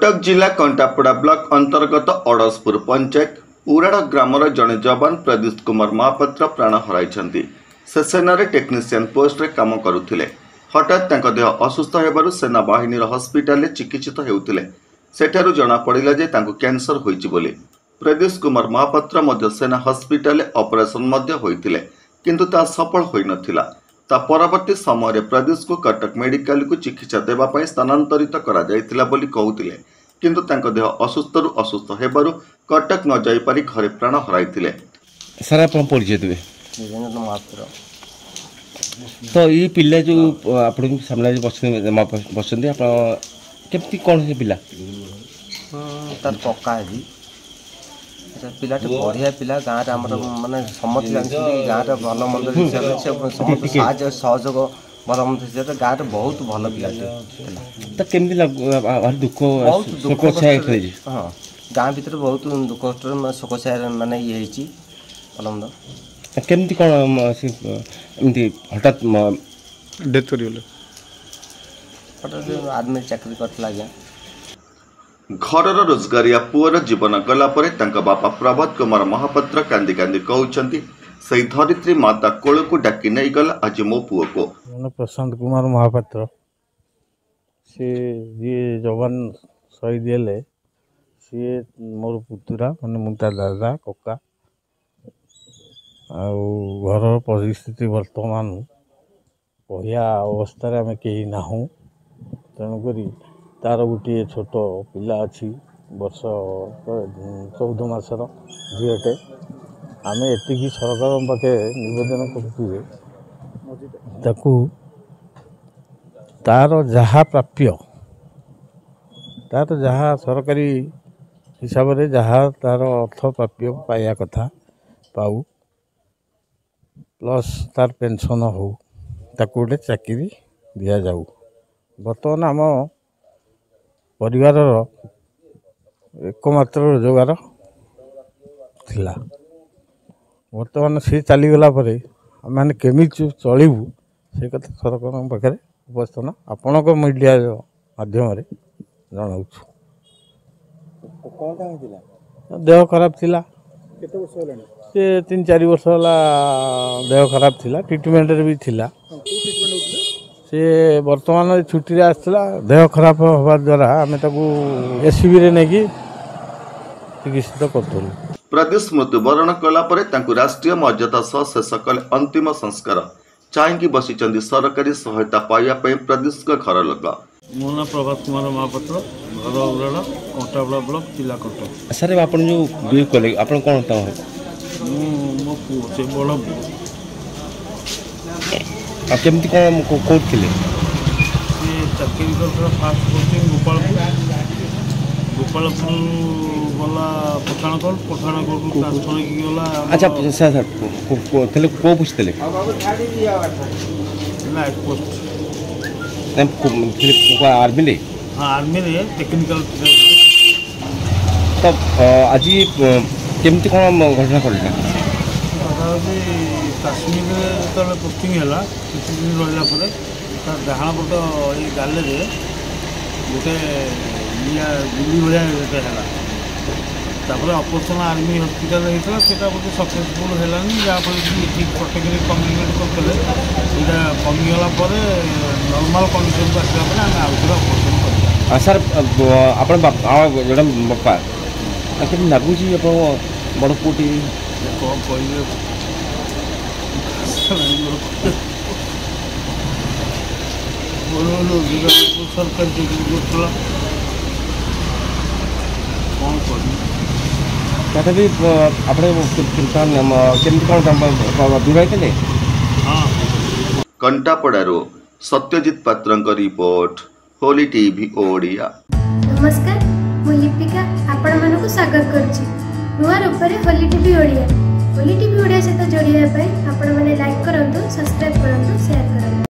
कटक जिला कंटापड़ा ब्लॉक अंतर्गत अड़सपुर पंचायत उराड़ ग्रामर जड़े जवान प्रदीप कुमार महापात्र प्राण हराई। से सेनारे टेक्नीशियन पोस्ट रे काम करुथिले। हठात तांको देह असुस्थ हेबारु सेना बाहिनी हस्पिटाल चिकित्सित हेउथिले। सेठारु जना पड़िला जे तांको कैंसर होईछि बोली। प्रदीप कुमार महापात्र मध्य सेना हस्पिटाल ऑपरेशन मध्य होइथिले, किंतु ता सफल होई नथिला। ता परवर्ती समय प्रदीप को कटक मेडिकल को चिकित्सा देवा पई स्थानांतरित करा जायतिला बोली कहउथिले, किंतु तांको देह असुस्थरु असुस्थ हेबारु कटक न जाई पारी घरे प्राण हराइथिले। सर आप परिचय देवे तो ये पिला जो आपण सामने बसते आप केमती कौन से पिला तार पक्का है पिला बढ़िया पिला गाँव मानने समस्त जानते गाँव भल मंद हिसाब से समस्त साहय सहयोग भल मंद हिसाब से गाँव बहुत भल पिला केमती दुख हाँ गाँव भीतर बहुत दुख कष्ट शोकसाय मानने ये भल मंद केमती कौन एमती हठात डेथ हठात आर्मी चाकरी करता आज्ञा घरर रोजगारिया पुअर जीवन गला परे तांका बापा प्रभात कुमार महापात्र कांदी कांदी कहउछंती सही धरित्री माता कोल को डाकी नहीं गला आज मो पुओ को। प्रशांत कुमार महापात्र से जी जवान शहीद हेले सी मोर पुतुरा माने मुता दादा कका घर परिस्थिति वर्तमान बढ़िया अवस्था आम कहीं नाहूँ तेणुक तार गोटे छोट पिला अच्छी वर्ष 14 मासर झीटे आम एति सरकार पाखे नवेदन करूँ तार जहाँ प्राप्य तार जहाँ सरकारी हिसाब से जहाँ तार अर्थ प्राप्य पाया कथा पाऊ प्लस तार पेंशन हो ताकू गोटे चाकरी दि जाऊ। बर्तमान आम परिवार एकमात्र रोजगार थिला बर्तमान सी चलीगला आम केमी चलू से कथा सरकार पाखे उपस्थान आपण मीडिया माध्यम जनाऊँ। देह खराब थिला से 3-4 वर्ष होला देह खराब थिला ट्रीटमेंट भी थिला से वर्तमान छुट्टी आसला देह खराब होवा द्वारा आम एससीबी रे नहीं चिकित्सित करूँ। प्रदेश मृत्युवरण कला परे तांकु राष्ट्रीय मर्यादा सह शेष कले अंतिम संस्कार चाहकी बसिचंदी सरकारी सहायता पाइबा पई प्रदेश का घर लोक। मो ना प्रभात कुमार महापात्र घर उराड़ कंटापड़ा ब्लॉक जिला कटक। सर आप जो बिल कले आप कौन मो पुओ से बड़ पुओ केमती कौन कौन थे चाकरी कर फास्ट पोस्टिंग गोपालपुर गला पठाणकोट ट्रांसफर गला। अच्छा सर सर थे कौ पूछते नाइट पोस्ट आर्मी ले हाँ आर्मी रे टेक्निकल तब आज केमती कौन घटना घटना काश्मीर जो पोस्टिंग है किसी दिन रहा डाण पट ये गाले गोटे गुली भाया गोटे है ऑपरेशन आर्मी हॉस्पिटल होता है बोलते सक्सेसफुल है जहाँफल कि कटक कम्युनिकेट करते कमिगला नॉर्मल कंडीशन को आसला आम आउे ऑपरेशन कर। सर आप जो बापा के लगुच बड़ पुटी कौन कह सरकारी चाकरी करा कौन कर तथापि आप दूर थे। हाँ कंटापड़ारू सत्यजित पात्र रिपोर्ट होली टीवी ओडिया। नमस्कार मु लिपिका आपण मानक स्वागत करुच्ची नुआ रूप से होली टीवी ओडिया। होली टीवी ओडिया सहित जोड़िया आपण मैंने लाइक करूँ, सब्सक्राइब करूँ, शेयर करूँ।